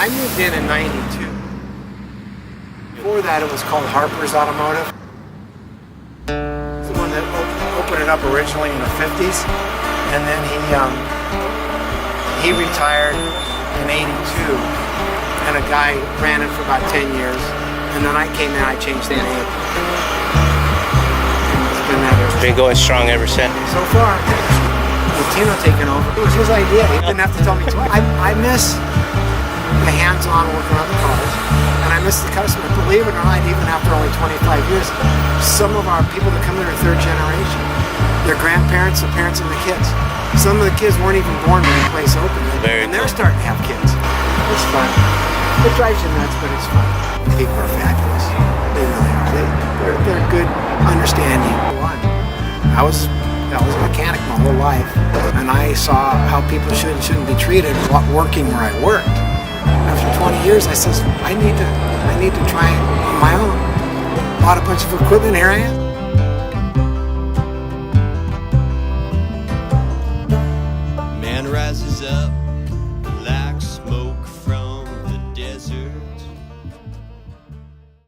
I moved in '92. Before that, it was called Harper's Automotive. The one that opened it up originally in the 50s, and then he retired in '82, and a guy ran it for about 10 years, and then I came in, I changed the name. It's been that ever since. Been going strong ever since. So far, with Tino taking over, it was his idea. He didn't have to tell me twice. I miss the hands-on working on the cars, and I miss the customer. Believe it or not, even after only 25 years, some of our people that come in are third generation. Their grandparents, the parents, and the kids. Some of the kids weren't even born when the place opened, and they're starting to have kids. It's fun. It drives you nuts, but it's fun. People are fabulous. They really are. They're good, understanding. I was a mechanic my whole life, and I saw how people should and shouldn't be treated working where I worked. After 20 years, I says, I need to try it on my own. Bought a bunch of equipment, here I am. Man rises up